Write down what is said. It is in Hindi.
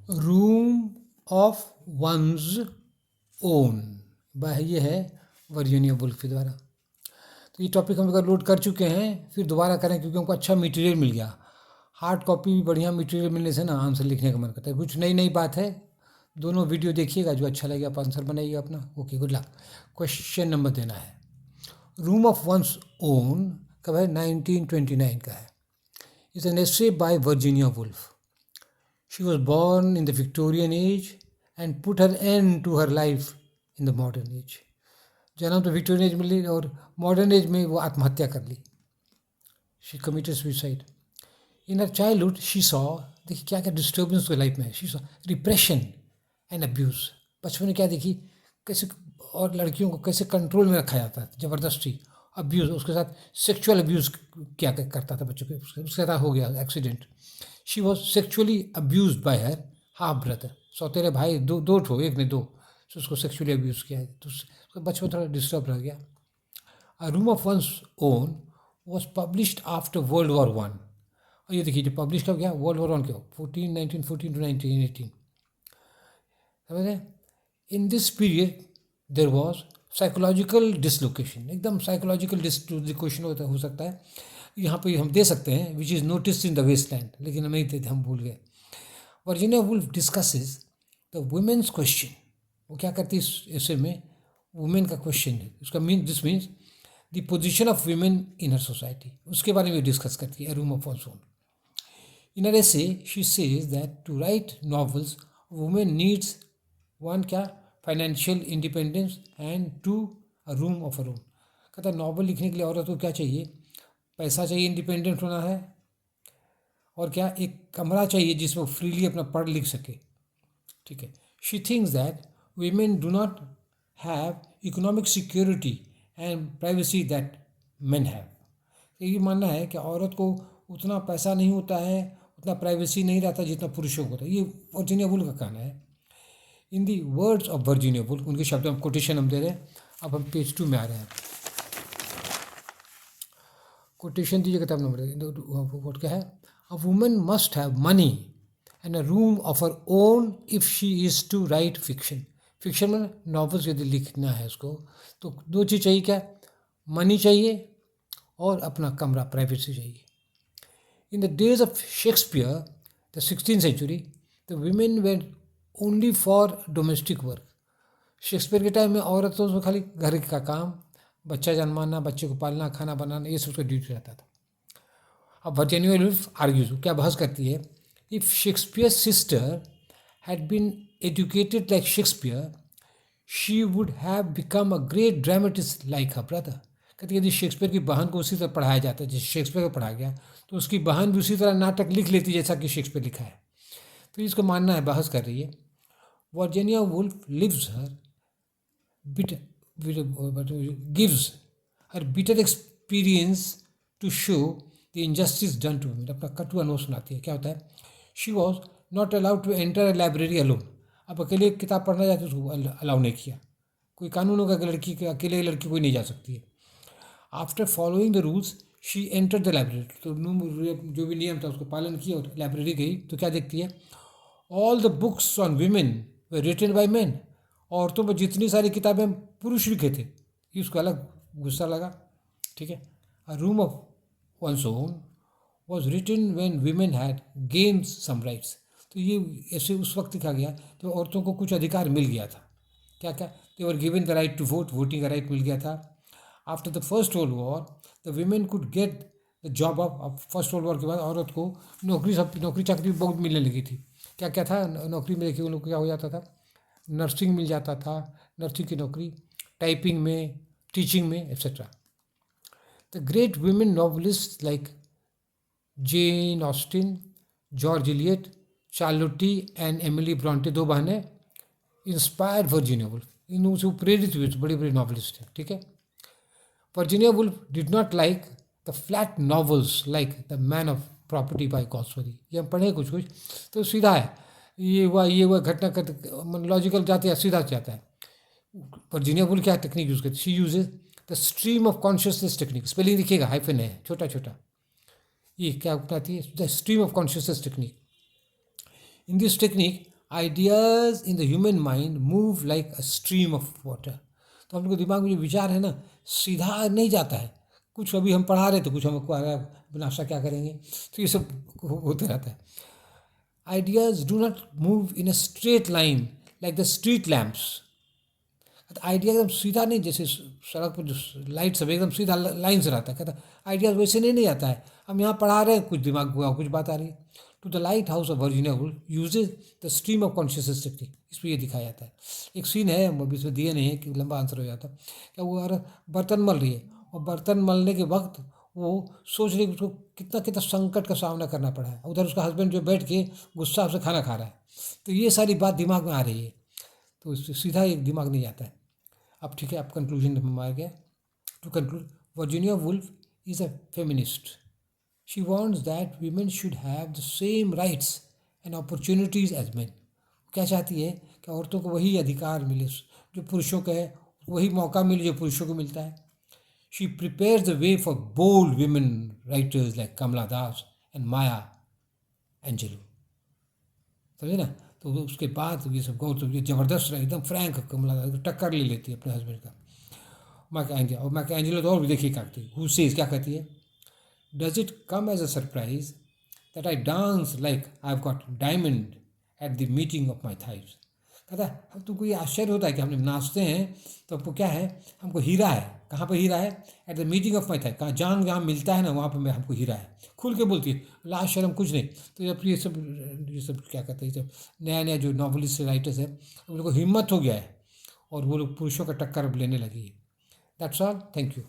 रूम ऑफ वंस ओन, वह ये है वर्जीनिया वुल्फ के द्वारा। तो ये टॉपिक हम लोग लोड कर चुके हैं, फिर दोबारा करें क्योंकि हमको अच्छा मटेरियल मिल गया। हार्ड कॉपी भी बढ़िया मटेरियल मिलने से ना आंसर लिखने का मन करता है। कुछ नई नई बात है, दोनों वीडियो देखिएगा, जो अच्छा लगेगा आप आंसर बनाइएगा अपना। Okay, good luck. Question number देना है। रूम ऑफ वंस ओन कब है? 1929 का है। It's an essay by Virginia Woolf. She was born in the Victorian age and put her end to her life in the modern age. जन्म तो विक्टोरियन एज में ली और मॉडर्न एज में वो आत्महत्या कर ली। She committed suicide. In her childhood she saw, देखिए क्या क्या डिस्टर्बेंस उसके लाइफ में है। She saw repression and abuse. बचपन में क्या देखी, कैसे और लड़कियों को कैसे कंट्रोल में रखा जाता है, ज़बरदस्ती अब्यूज़। उसके साथ सेक्सुअल अब्यूज़ क्या करता था बच्चों के, उसके साथ हो गया accident. She was sexually abuse by her half brother. सौतेरे भाई दो ठो, एक ने दो, तो उसको सेक्चुअली अब्यूज़ किया है, तो उसका बचपन थोड़ा डिस्टर्ब रह गया। अ room of one's own was published after world war one. और ये देखिए जो पब्लिश कब गया, वर्ल्ड वॉर वन के 1914 टू 1918, समझ रहे। In this period there was psychological dislocation, एकदम साइकोलॉजिकल डिसलोकेशन हो सकता है यहाँ पे हम दे सकते हैं, which is notice in the Waste Land, लेकिन हम नहीं थे, हम भूल गए। Virginia Woolf discusses the women's question. वो क्या करती है इस ऐसे में, वुमेन का क्वेश्चन है उसका this means the position of women in her society, उसके बारे में डिस्कस करती है। Room of one's own. In her essay she says that to write novels women needs one क्या, financial independence and two a room of a room. कहता है नॉवल लिखने के लिए औरत को क्या चाहिए, पैसा चाहिए, इंडिपेंडेंट होना है, और क्या, एक कमरा चाहिए जिसमें वो फ्रीली अपना पढ़ लिख सके। ठीक है। She thinks that women do not have economic security and privacy that men have. ये मानना है कि औरत को उतना पैसा नहीं होता है, उतना प्राइवेसी नहीं रहता जितना पुरुषों को होता है। ये वर्जीनिया वुल्फ का कहना है। In the words of Virginia Woolf, उनके शब्द में कोटेशन हम दे रहे हैं। अब हम पेज 2 में आ रहे हैं। कोटेशन दीजिए किताब नंबर वोट क्या है। A woman must have money and a room of her own if she is to write fiction. Fiction में नॉवेल्स यदि लिखना है उसको, तो दो चीज़ चाहिए, क्या, मनी चाहिए और अपना कमरा, प्राइवेसी चाहिए। In the days of Shakespeare, the 16th century, the women where only for domestic work. Shakespeare के टाइम में औरतों को खाली घर का काम, बच्चा जन्माना, बच्चे को पालना, खाना बनाना, ये सब उसका ड्यूटी रहता था। अब वर्जीनिया वुल्फ आर्ग्यूज, क्या बहस करती है, if Shakespeare sister had been educated like Shakespeare she would have become a great dramatist like her brother. कहती है यदि शेक्सपियर की बहन को उसी तरह पढ़ाया जाता है जैसे शेक्सपियर को पढ़ाया गया, तो उसकी बहन भी उसी तरह नाटक लिख लेती जैसा कि शेक्सपियर लिखा है। तो इसको मानना है, बहस कर रही है। Virginia wolf lives her gives her bitter experience to show the injustice done to women। अपना कटु अनुभव सुनाती है। क्या होता है, she was not allowed to enter a library alone. अब अकेले किताब पढ़ना जाती है, उसको अलाउ नहीं किया। कोई कानून होगा कि लड़की के अकेले लड़की कोई नहीं जा सकती है। After following the rules she enter the library, तो जो भी नियम था उसको पालन किया और लाइब्रेरी गई, तो क्या देखती है, all the books on women were written by man. औरतों पर जितनी सारी किताबें पुरुष लिखे थे, ये उसको अलग गुस्सा लगा। ठीक है। A room of one's own was written when women had gained some rights. तो ये ऐसे उस वक्त लिखा गया तो औरतों को कुछ अधिकार मिल गया था। क्या क्या, they were given the right to vote, voting का राइट मिल गया था। After the first world war the women could get the job of, first world war के बाद औरत को नौकरी चाकरी बहुत मिलने लगी थी। क्या क्या था नौकरी में, देखिए उन लोग को क्या हो जाता था, नर्सिंग मिल जाता था, नर्सिंग की नौकरी, टाइपिंग में, टीचिंग में, etcetera. The great women novelist like Jane Austen, George Eliot, Charlotte and Emily Bronte, दो बहनें, इंस्पायर्ड वर्जीनिया वुल्फ, इन से प्रेरित हुए बड़े बड़े नॉवलिस्ट हैं। ठीक है। Virginia Woolf did not like the flat novels like the man of property by Galsworthy. ये हम पढ़े कुछ कुछ तो सीधा है, ये हुआ घटना कर, लॉजिकल जाते हैं, सीधा जाता है। वर्जीनिया वुल्फ क्या टेक्निक यूज़ करती है, she usage the stream of consciousness technique. Spelling देखिएगा, हाइफन है छोटा छोटा। ये क्या अपनाती है, the stream of consciousness technique. In this technique ideas in the human mind move like a stream of water. तो हम लोग के दिमाग में जो विचार है ना, सीधा नहीं जाता है। कुछ अभी हम पढ़ा रहे थे, कुछ हमको आ रहा है नाश्ता क्या करेंगे, तो ये सब होते रहता है। Ideas do not move in a straight line like the street lamps. Idea एकदम सीधा नहीं, जैसे सड़क पर जो लाइट सब एकदम सीधा लाइन से रहता है, कहता आइडिया वैसे नहीं आता है। हम यहाँ पढ़ा रहे हैं, कुछ दिमाग को कुछ बात आ रही है। To the lighthouse of Virginia Woolf uses the stream of consciousness technique. इसमें ये दिखाया जाता है। एक सीन है, वो भी इसमें दिए नहीं है कि लंबा आंसर हो जाता। क्या वो औरत बर्तन मल रही है, और बर्तन मलने के वक्त वो सोच रही है कि उसको कितना कितना संकट का सामना करना पड़ा है। उधर उसका हस्बैंड जो बैठ के गुस्सा से खाना खा रहा है। तो ये सारी बात दिमाग में आ रही है, तो इससे सीधा एक दिमाग नहीं आता है। अब ठीक है, अब कंक्लूजन में आ गया। To conclude, Virginia Woolf is a feminist. She wants that women should have the same rights and opportunities as men. क्या चाहती है कि औरतों को वही अधिकार मिले जो पुरुषों का है, वही मौका मिले जो पुरुषों को मिलता है। She prepares the way for bold women writers like Kamala Das and Maya Angelou. समझे ना। तो उसके बाद ये सब गौर, तो ये ज़बरदस्त रहा, एकदम फ्रैंक कमला दास टक्कर ले लेती है अपने हस्बैंड का। माइकल एंजेलो तो और भी देखिए क्या कहती है, हु सेज, क्या कहती है, does it come as a surprise that I dance like I have got diamond at the meeting of my thighs. कहता है हम तुमको ये आश्चर्य होता है कि हम जब नाचते हैं तो हमको क्या है, हमको हीरा है। कहाँ पर हीरा है? Eight the meeting of my thighs. कहाँ जांग जहाँ मिलता है ना, वहाँ पर हमको हीरा है। खुल के बोलती है, लाज शर्म कुछ नहीं। तो जब ये सब क्या कहते हैं, जब नया नया जो नॉवलिस्ट राइटर्स है, उन लोगों को हिम्मत हो गया है और वो लोग पुरुषों का टक्कर अब लेने लगी है। That's all, thank you.